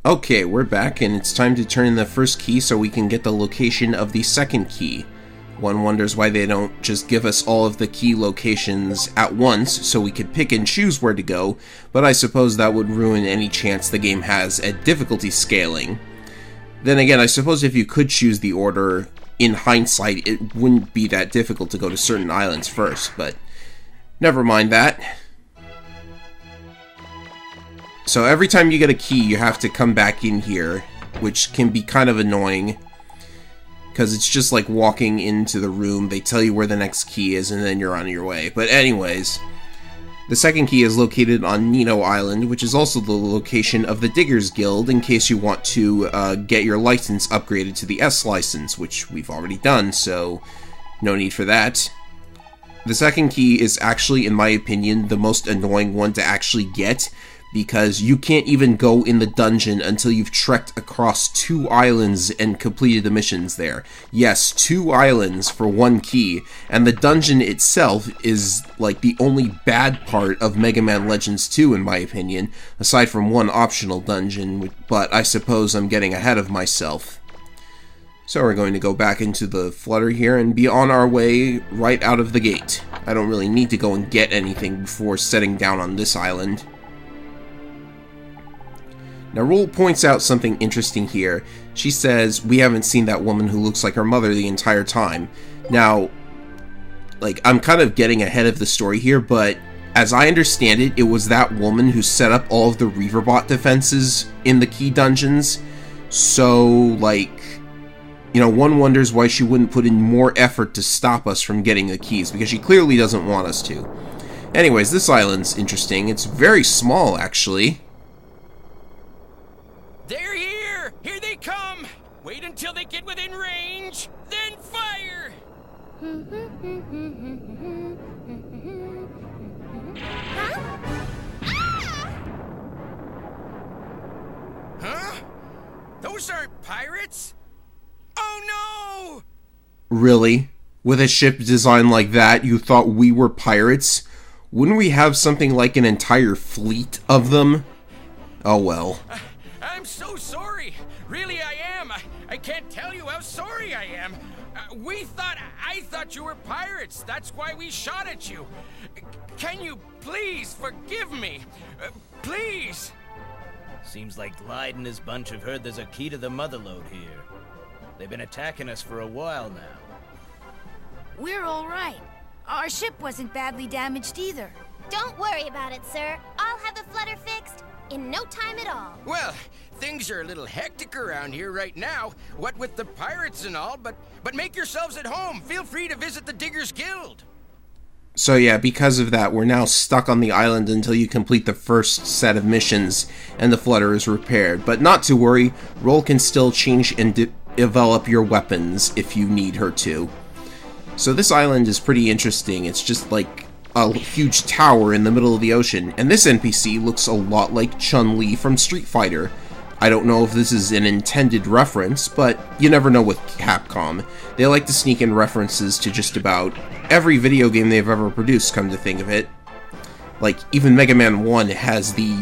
Okay, we're back, and it's time to turn in the first key so we can get the location of the second key. One wonders why they don't just give us all of the key locations at once so we could pick and choose where to go, but I suppose that would ruin any chance the game has at difficulty scaling. Then again, I suppose if you could choose the order, in hindsight, it wouldn't be that difficult to go to certain islands first, but never mind that. So every time you get a key, you have to come back in here, which can be kind of annoying, because it's just like walking into the room, they tell you where the next key is, and then you're on your way. But anyways, the second key is located on Nino Island, which is also the location of the Diggers Guild, in case you want to get your license upgraded to the S license, which we've already done, so no need for that. The second key is actually, in my opinion, the most annoying one to actually get, because you can't even go in the dungeon until you've trekked across 2 islands and completed the missions there. Yes, 2 islands for 1 key, and the dungeon itself is like the only bad part of Mega Man Legends 2 in my opinion, aside from 1 optional dungeon, but I suppose I'm getting ahead of myself. So we're going to go back into the Flutter here and be on our way right out of the gate. I don't really need to go and get anything before setting down on this island. Now, Roll points out something interesting here. She says, we haven't seen that woman who looks like her mother the entire time. Now, like, I'm kind of getting ahead of the story here, but as I understand it, it was that woman who set up all of the Reaverbot defenses in the key dungeons. So, like, you know, one wonders why she wouldn't put in more effort to stop us from getting the keys, because she clearly doesn't want us to. Anyways, this island's interesting. It's very small, actually. They're here! Here they come! Wait until they get within range, then fire! Huh? Those aren't pirates? Oh no! Really? With a ship designed like that, you thought we were pirates? Wouldn't we have something like an entire fleet of them? Oh well. I'm so sorry. Really, I am. I can't tell you how sorry I am. I thought you were pirates. That's why we shot at you. Can you please forgive me? Please. Seems like Glide and his bunch have heard there's a key to the Motherlode here. They've been attacking us for a while now. We're all right. Our ship wasn't badly damaged either. Don't worry about it, sir. I'll have the Flutter fixed in no time at all. Well, things are a little hectic around here right now, what with the pirates and all, but make yourselves at home. Feel free to visit the Diggers Guild. So yeah, because of that, we're now stuck on the island until you complete the first set of missions and the Flutter is repaired. But not to worry, Roll can still change and develop your weapons if you need her to. So this island is pretty interesting. It's just like a huge tower in the middle of the ocean, and this NPC looks a lot like Chun-Li from Street Fighter. I don't know if this is an intended reference, but you never know with Capcom. They like to sneak in references to just about every video game they've ever produced, come to think of it. Like, even Mega Man 1 has the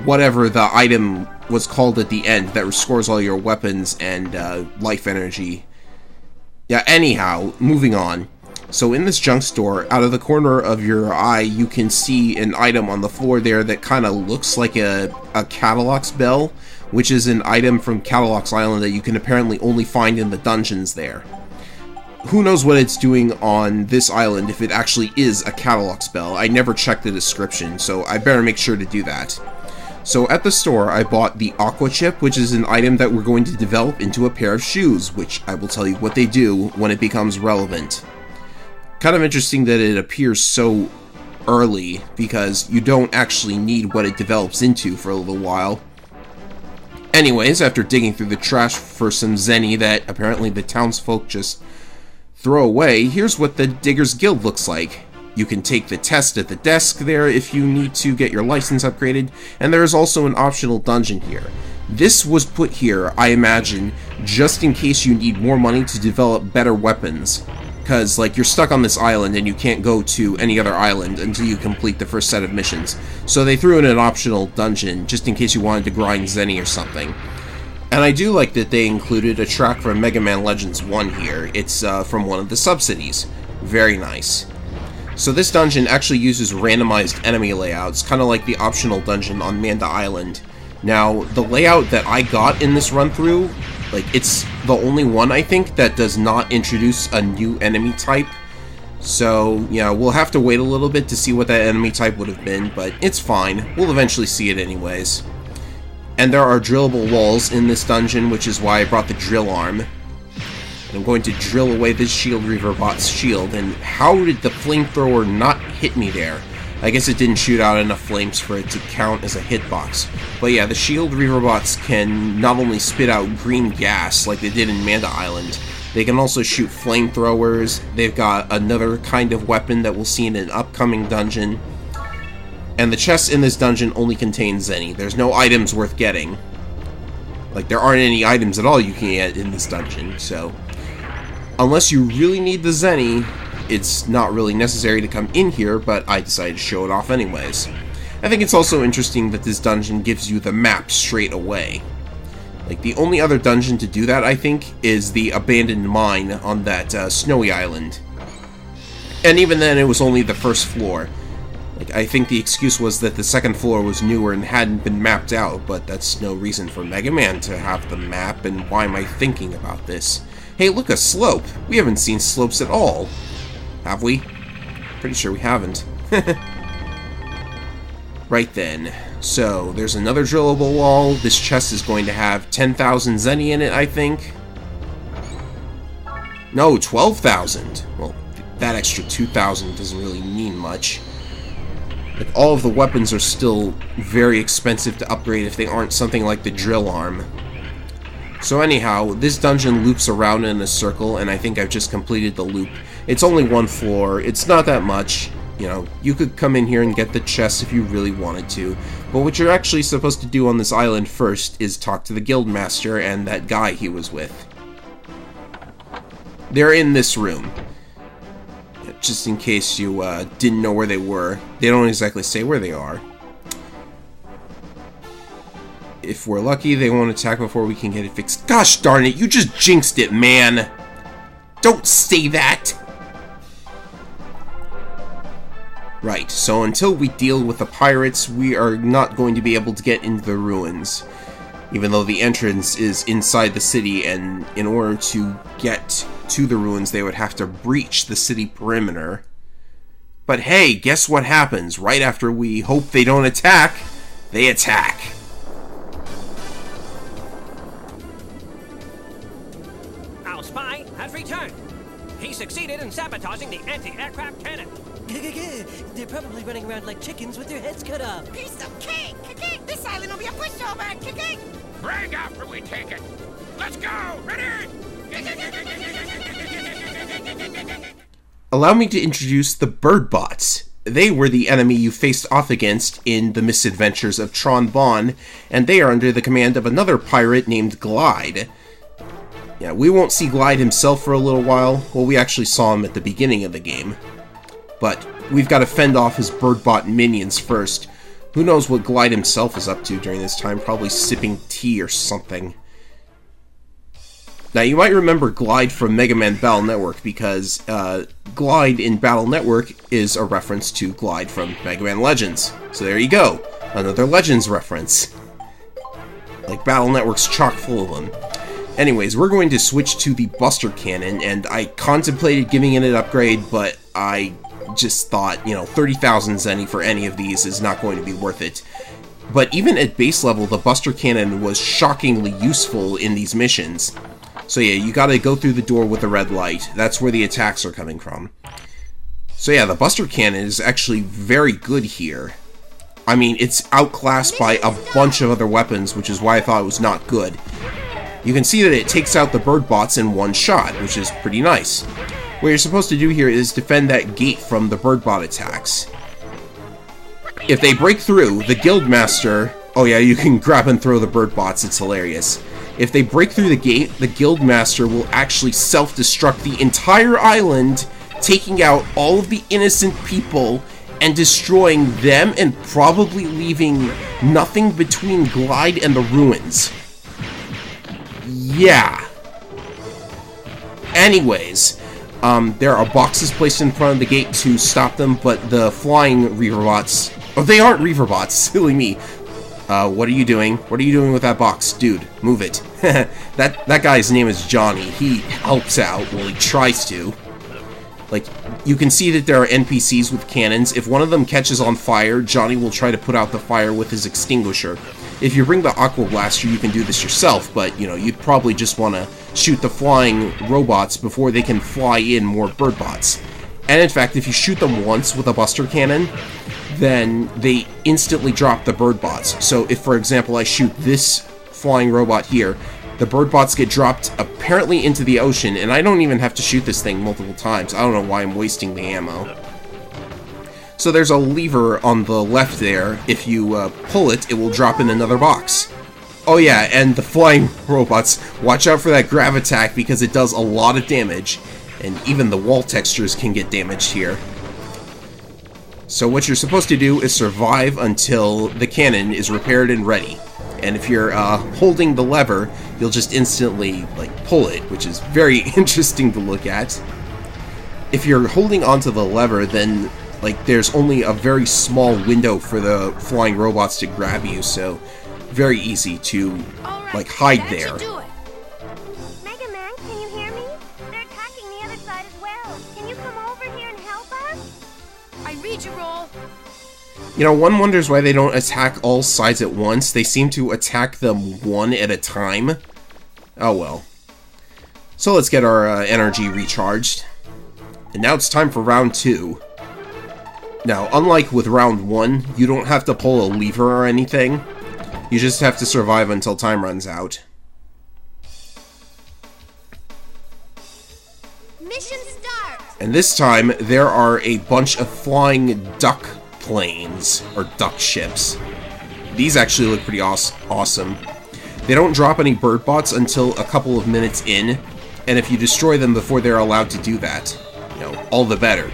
whatever the item was called at the end that restores all your weapons and life energy. Yeah, anyhow, moving on. So in this junk store, out of the corner of your eye, you can see an item on the floor there that kind of looks like a Catalox bell, which is an item from Catalox Island that you can apparently only find in the dungeons there. Who knows what it's doing on this island if it actually is a Catalox bell. I never checked the description, so I better make sure to do that. So at the store, I bought the Aqua Chip, which is an item that we're going to develop into a pair of shoes, which I will tell you what they do when it becomes relevant. Kind of interesting that it appears so early, because you don't actually need what it develops into for a little while. Anyways, after digging through the trash for some Zenny that apparently the townsfolk just throw away, here's what the Diggers Guild looks like. You can take the test at the desk there if you need to get your license upgraded, and there is also an optional dungeon here. This was put here, I imagine, just in case you need more money to develop better weapons. because, like, you're stuck on this island and you can't go to any other island until you complete the first set of missions. So they threw in an optional dungeon, just in case you wanted to grind Zenny or something. And I do like that they included a track from Mega Man Legends 1 here. It's from one of the subsidies. Very nice. So this dungeon actually uses randomized enemy layouts, kind of like the optional dungeon on Manda Island. Now, the layout that I got in this run-through, like, it's the only one, I think, that does not introduce a new enemy type. So, yeah, we'll have to wait a little bit to see what that enemy type would have been, but it's fine. We'll eventually see it anyways. And there are drillable walls in this dungeon, which is why I brought the drill arm. I'm going to drill away this Shield Reaver bot's shield, and how did the flamethrower not hit me there? I guess it didn't shoot out enough flames for it to count as a hitbox. But yeah, the Shield Reaver bots can not only spit out green gas like they did in Manda Island, they can also shoot flamethrowers. They've got another kind of weapon that we'll see in an upcoming dungeon. And the chest in this dungeon only contains Zenny. There's no items worth getting. Like, there aren't any items at all you can get in this dungeon, so unless you really need the Zenny, it's not really necessary to come in here, but I decided to show it off anyways. I think it's also interesting that this dungeon gives you the map straight away. Like, the only other dungeon to do that, I think, is the abandoned mine on that snowy island. And even then, it was only the first floor. Like, I think the excuse was that the second floor was newer and hadn't been mapped out, but that's no reason for Mega Man to have the map, and why am I thinking about this? Hey, look, a slope! We haven't seen slopes at all. Have we? Pretty sure we haven't. Right then. So, there's another drillable wall. This chest is going to have 10,000 Zenny in it, I think. No, 12,000. Well, that extra 2,000 doesn't really mean much. Like, all of the weapons are still very expensive to upgrade if they aren't something like the drill arm. So anyhow, this dungeon loops around in a circle, and I think I've just completed the loop. It's only one floor, it's not that much. You know, you could come in here and get the chest if you really wanted to, but what you're actually supposed to do on this island first is talk to the Guildmaster and that guy he was with. They're in this room. Just in case you didn't know where they were. They don't exactly say where they are. If we're lucky, they won't attack before we can get it fixed. Gosh darn it, you just jinxed it, man! Don't say that! Right, so until we deal with the pirates, we are not going to be able to get into the ruins. Even though the entrance is inside the city, and in order to get to the ruins, they would have to breach the city perimeter. But hey, guess what happens? Right after we hope they don't attack, they attack. Our spy has returned. He succeeded in sabotaging the anti-aircraft cannon. They're probably running around like chickens with their heads cut off. Piece of cake! This island will be a pushover! Brag after we take it! Let's go! Ready? Allow me to introduce the Bird Bots. They were the enemy you faced off against in the misadventures of Tron Bonne, and they are under the command of another pirate named Glide. Yeah, we won't see Glide himself for a little while. Well, we actually saw him at the beginning of the game. But we've got to fend off his Birdbot minions first. Who knows what Glide himself is up to during this time, probably sipping tea or something. Now, you might remember Glide from Mega Man Battle Network, because Glide in Battle Network is a reference to Glide from Mega Man Legends. So there you go, another Legends reference. Like, Battle Network's chock full of them. Anyways, we're going to switch to the Buster Cannon, and I contemplated giving it an upgrade, but I just thought, 30,000 Zenny for any of these is not going to be worth it. But even at base level, the Buster Cannon was shockingly useful in these missions. So yeah, you gotta go through the door with the red light. That's where the attacks are coming from. So yeah, the Buster Cannon is actually very good here. I mean, it's outclassed by a bunch of other weapons, which is why I thought it was not good. You can see that it takes out the bird bots in one shot, which is pretty nice. What you're supposed to do here is defend that gate from the bird bot attacks. If they break through, the Guildmaster... Oh yeah, you can grab and throw the bird bots, it's hilarious. If they break through the gate, the Guildmaster will actually self-destruct the entire island, taking out all of the innocent people and destroying them and probably leaving nothing between Glide and the ruins. Yeah. Anyways, there are boxes placed in front of the gate to stop them, but the flying Reaverbots... Oh, they aren't Reaverbots, silly me. What are you doing? What are you doing with that box? Dude, move it. That guy's name is Johnny. He helps out. Well, he tries to. Like, you can see that there are NPCs with cannons. If one of them catches on fire, Johnny will try to put out the fire with his extinguisher. If you bring the Aqua Blaster, you can do this yourself, but, you know, you'd probably just want to shoot the flying robots before they can fly in more bird bots. And in fact, if you shoot them once with a Buster Cannon, then they instantly drop the bird bots. So if, for example, I shoot this flying robot here, the bird bots get dropped apparently into the ocean, and I don't even have to shoot this thing multiple times. I don't know why I'm wasting the ammo. So there's a lever on the left there. If you pull it, it will drop in another box. Oh yeah, and the flying robots, watch out for that grav attack because it does a lot of damage, and even the wall textures can get damaged here. So what you're supposed to do is survive until the cannon is repaired and ready. And if you're holding the lever, you'll just instantly, like, pull it, which is very interesting to look at. If you're holding onto the lever, then, like, there's only a very small window for the flying robots to grab you, so very easy to, like, hide there. Mega Man, can you hear me? They're attacking the other side as well. Can you come over here and help us? I read you, Roll. You know, one wonders why they don't attack all sides at once. They seem to attack them one at a time. Oh well. So let's get our energy recharged. And now it's time for round 2. Now, unlike with round 1, you don't have to pull a lever or anything. You just have to survive until time runs out. Mission start! And this time, there are a bunch of flying duck planes, or duck ships. These actually look pretty awesome. They don't drop any bird bots until a couple of minutes in, and if you destroy them before they're allowed to do that, you know, all the better.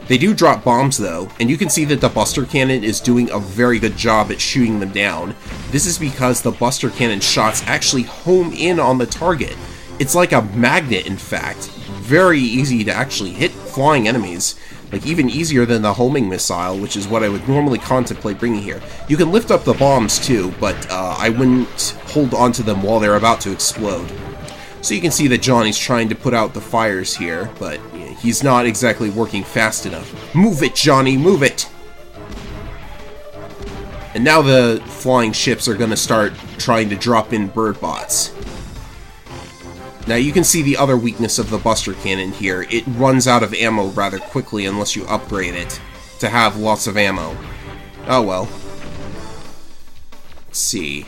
They do drop bombs though, and you can see that the Buster Cannon is doing a very good job at shooting them down. This is because the Buster Cannon shots actually home in on the target. It's like a magnet, in fact. Very easy to actually hit flying enemies. Like, even easier than the homing missile, which is what I would normally contemplate bringing here. You can lift up the bombs too, but I wouldn't hold onto them while they're about to explode. So you can see that Johnny's trying to put out the fires here, but he's not exactly working fast enough. Move it, Johnny, move it! And now the flying ships are going to start trying to drop in bird bots. Now you can see the other weakness of the Buster Cannon here. It runs out of ammo rather quickly unless you upgrade it to have lots of ammo. Oh well. Let's see.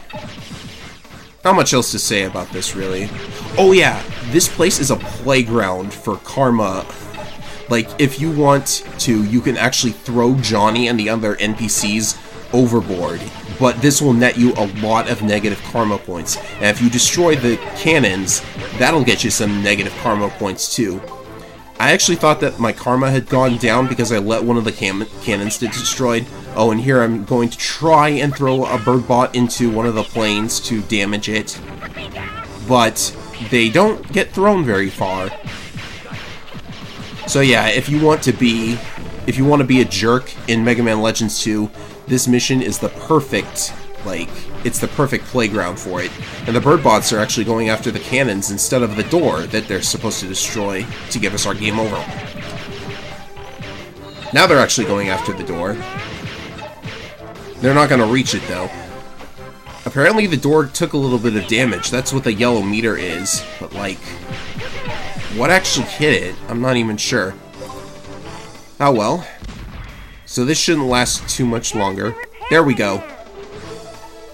Not much else to say about this, really. Oh yeah, this place is a playground for karma. Like, if you want to, you can actually throw Johnny and the other NPCs overboard, but this will net you a lot of negative karma points. And if you destroy the cannons, that'll get you some negative karma points too. I actually thought that my karma had gone down because I let one of the cannons get destroyed. Oh, and here I'm going to try and throw a bird bot into one of the planes to damage it, but they don't get thrown very far. So yeah, if you want to be a jerk in Mega Man Legends 2, this mission is the perfect, it's the perfect playground for it. And the bird bots are actually going after the cannons instead of the door that they're supposed to destroy to give us our game over. Now they're actually going after the door. They're not going to reach it though. Apparently the door took a little bit of damage. That's what the yellow meter is. But like, what actually hit it? I'm not even sure. Oh well. So this shouldn't last too much longer. There we go.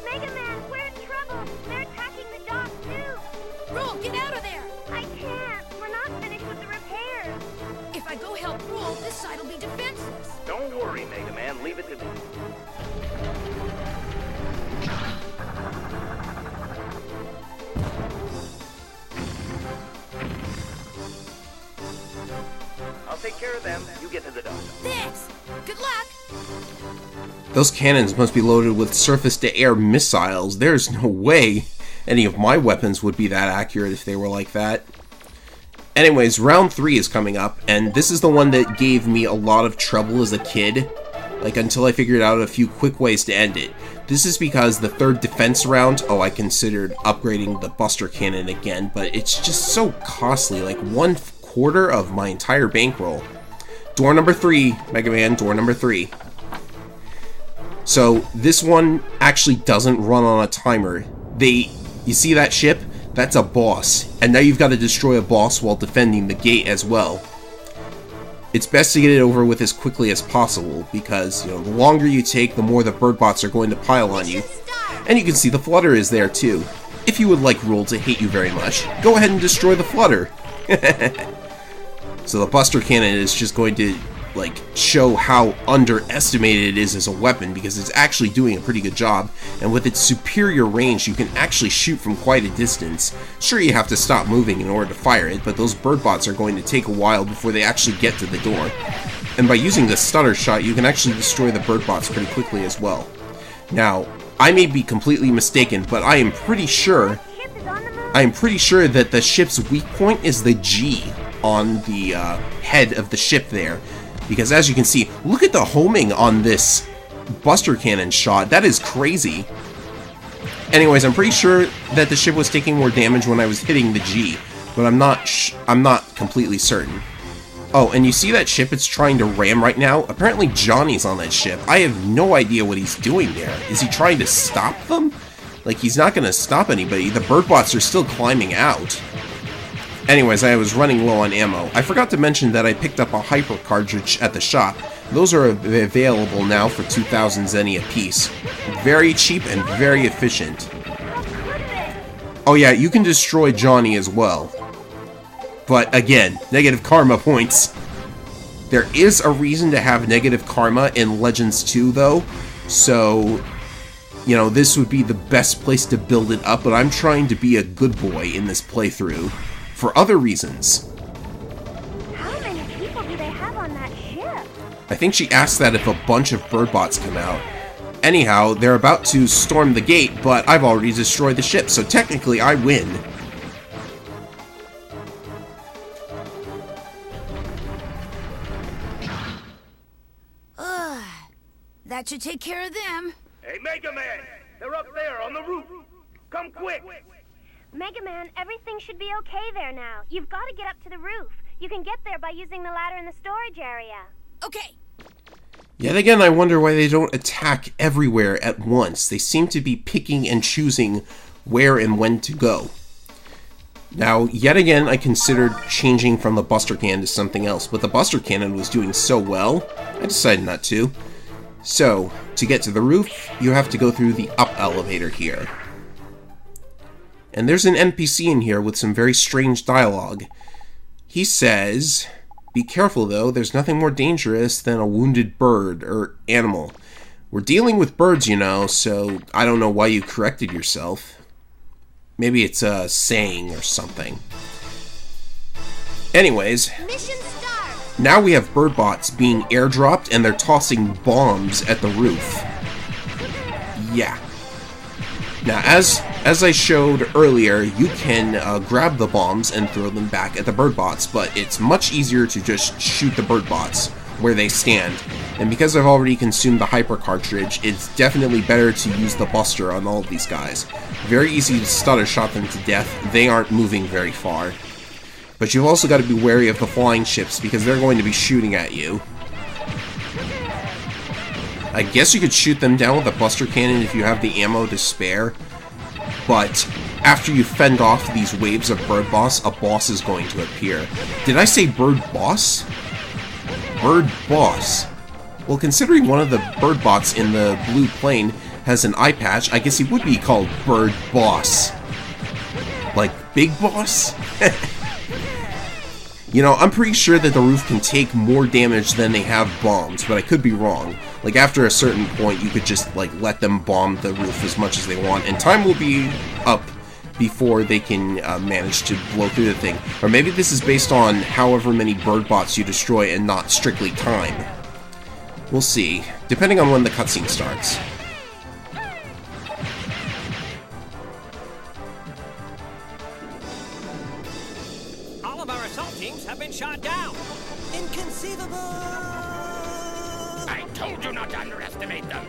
Mega Man, we're in trouble. They're attacking the dock too. Roll, get out of there! I can't. We're not finished with the repairs. If I go help Roll, this side will be defenseless. Don't worry, Mega Man. Leave it to me. care of them, you get to the doctor. Thanks. Good luck. Those cannons must be loaded with surface-to-air missiles. There's no way any of my weapons would be that accurate if they were like that. Anyways, round 3 is coming up, and this is the one that gave me a lot of trouble as a kid, like until I figured out a few quick ways to end it. This is because the third defense round, I considered upgrading the Buster Cannon again, but it's just so costly, like 1/4 of my entire bankroll. Door number 3, Mega Man, door number 3. So, this one actually doesn't run on a timer. You see that ship? That's a boss. And now you've got to destroy a boss while defending the gate as well. It's best to get it over with as quickly as possible, because, the longer you take, the more the bird bots are going to pile on you. And you can see the Flutter is there too. If you would like Roll to hate you very much, go ahead and destroy the Flutter. So the Buster Cannon is just going to, show how underestimated it is as a weapon, because it's actually doing a pretty good job, and with its superior range, you can actually shoot from quite a distance. Sure, you have to stop moving in order to fire it, but those bird bots are going to take a while before they actually get to the door. And by using the stutter shot, you can actually destroy the bird bots pretty quickly as well. Now, I may be completely mistaken, but I am pretty sure that the ship's weak point is the G on the head of the ship there. Because as you can see, look at the homing on this Buster Cannon shot. That is crazy. Anyways, I'm pretty sure that the ship was taking more damage when I was hitting the G, but I'm not completely certain. Oh, and you see that ship it's trying to ram right now? Apparently Johnny's on that ship. I have no idea what he's doing there. Is he trying to stop them? He's not going to stop anybody. The bird bots are still climbing out. Anyways, I was running low on ammo. I forgot to mention that I picked up a hyper cartridge at the shop. Those are available now for 2,000 zenny apiece. Very cheap and very efficient. Oh yeah, you can destroy Johnny as well. But again, negative karma points. There is a reason to have negative karma in Legends 2 though, so this would be the best place to build it up, but I'm trying to be a good boy in this playthrough. For other reasons. How many people do they have on that ship? I think she asked that if a bunch of bird bots come out. Anyhow, they're about to storm the gate, but I've already destroyed the ship, so technically I win. That should take care of them. Hey, Mega Man! They're up there on the roof! Come quick! Mega Man, everything should be okay there now. You've got to get up to the roof. You can get there by using the ladder in the storage area. Okay. Yet again, I wonder why they don't attack everywhere at once. They seem to be picking and choosing where and when to go. Now, yet again, I considered changing from the Buster Cannon to something else, but the Buster Cannon was doing so well, I decided not to. So, to get to the roof, you have to go through the up elevator here. And there's an NPC in here with some very strange dialogue. He says, "Be careful though, there's nothing more dangerous than a wounded bird or animal. We're dealing with birds, so I don't know why you corrected yourself." Maybe it's a saying or something. Anyways, Mission start. Now we have bird bots being airdropped and they're tossing bombs at the roof. Yeah. Now, as I showed earlier, you can grab the bombs and throw them back at the bird bots, but it's much easier to just shoot the bird bots where they stand. And because I've already consumed the hyper cartridge, it's definitely better to use the Buster on all of these guys. Very easy to stutter shot them to death. They aren't moving very far. But you've also got to be wary of the flying ships because they're going to be shooting at you. I guess you could shoot them down with a Buster Cannon if you have the ammo to spare, but after you fend off these waves of bird boss, a boss is going to appear. Did I say bird boss? Bird boss. Well, considering one of the bird bots in the blue plane has an eye patch, I guess he would be called Bird Boss. Like Big Boss? I'm pretty sure that the roof can take more damage than they have bombs, but I could be wrong. Like, after a certain point, you could just, let them bomb the roof as much as they want, and time will be up before they can manage to blow through the thing. Or maybe this is based on however many bird bots you destroy and not strictly time. We'll see, depending on when the cutscene starts. All of our assault teams have been shot down. Inconceivable! I told you not to underestimate them.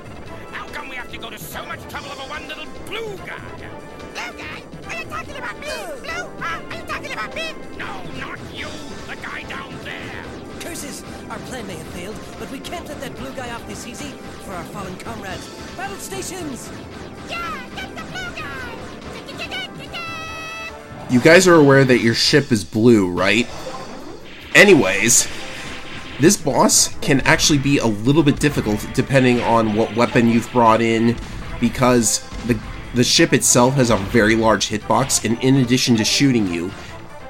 How come we have to go to so much trouble over one little blue guy? Blue guy? Are you talking about me? Blue? Huh? Are you talking about me? No, not you. The guy down there. Curses! Our plan may have failed, but we can't let that blue guy off this easy for our fallen comrades. Battle stations! Yeah, get the blue guy! You guys are aware that your ship is blue, right? Anyways, this boss can actually be a little bit difficult depending on what weapon you've brought in, because the ship itself has a very large hitbox, and in addition to shooting you,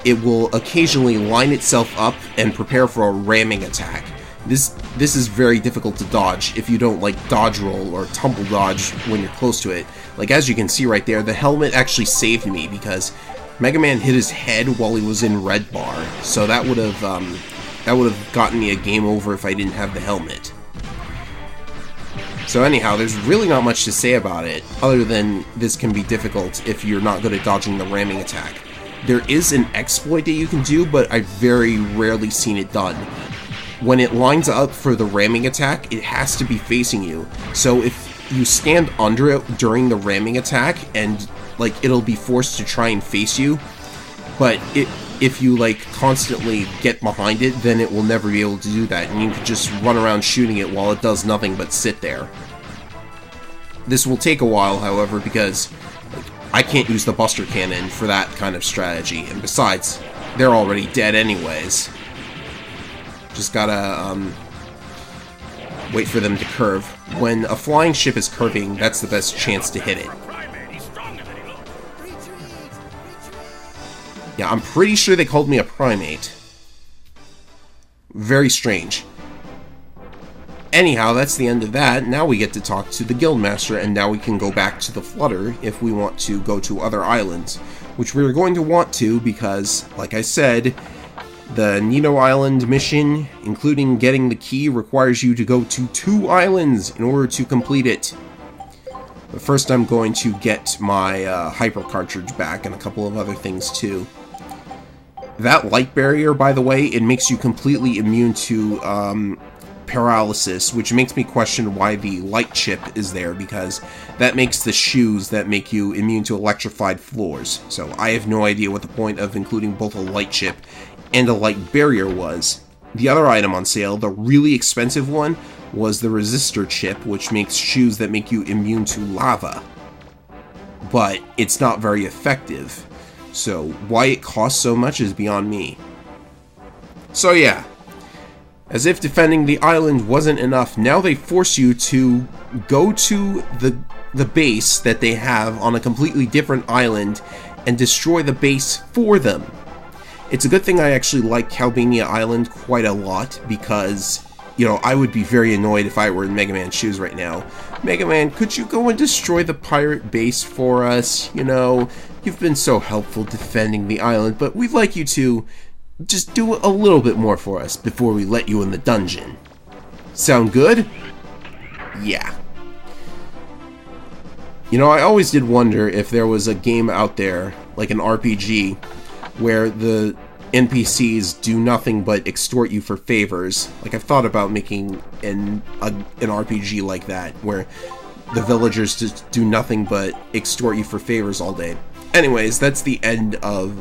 it will occasionally line itself up and prepare for a ramming attack. This is very difficult to dodge if you don't like dodge roll or tumble dodge when you're close to it. Like, as you can see right there, the helmet actually saved me because Mega Man hit his head while he was in red bar, so that would have gotten me a game over if I didn't have the helmet. So anyhow, there's really not much to say about it, other than this can be difficult if you're not good at dodging the ramming attack. There is an exploit that you can do, but I've very rarely seen it done. When it lines up for the ramming attack, it has to be facing you. So if you stand under it during the ramming attack, and like it'll be forced to try and face you, but if you like constantly get behind it, then it will never be able to do that, and you can just run around shooting it while it does nothing but sit there. This will take a while, however, because I can't use the Buster Cannon for that kind of strategy, and besides, they're already dead anyways. Just gotta wait for them to curve. When a flying ship is curving, that's the best chance to hit it. Yeah, I'm pretty sure they called me a primate. Very strange. Anyhow, that's the end of that. Now we get to talk to the Guildmaster, and now we can go back to the Flutter if we want to go to other islands. Which we're going to want to because, like I said, the Nino Island mission, including getting the key, requires you to go to 2 islands in order to complete it. But first I'm going to get my Hyper cartridge back and a couple of other things too. That light barrier, by the way, it makes you completely immune to paralysis, which makes me question why the light chip is there, because that makes the shoes that make you immune to electrified floors. So I have no idea what the point of including both a light chip and a light barrier was. The other item on sale, the really expensive one, was the resistor chip, which makes shoes that make you immune to lava. But it's not very effective. So why it costs so much is beyond me. So yeah, as if defending the island wasn't enough, now they force you to go to the base that they have on a completely different island and destroy the base for them. It's a good thing I actually like Calbania Island quite a lot, because, you know, I would be very annoyed if I were in Mega Man's shoes right now. Mega Man, could you go and destroy the pirate base for us? You know, you've been so helpful defending the island, but we'd like you to just do a little bit more for us before we let you in the dungeon. Sound good? Yeah. You know, I always did wonder if there was a game out there, like an RPG, where the NPCs do nothing but extort you for favors. Like, I've thought about making an RPG like that, where the villagers just do nothing but extort you for favors all day. Anyways, that's the end of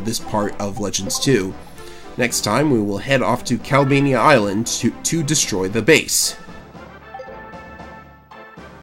this part of Legends 2. Next time, we will head off to Calbania Island to destroy the base.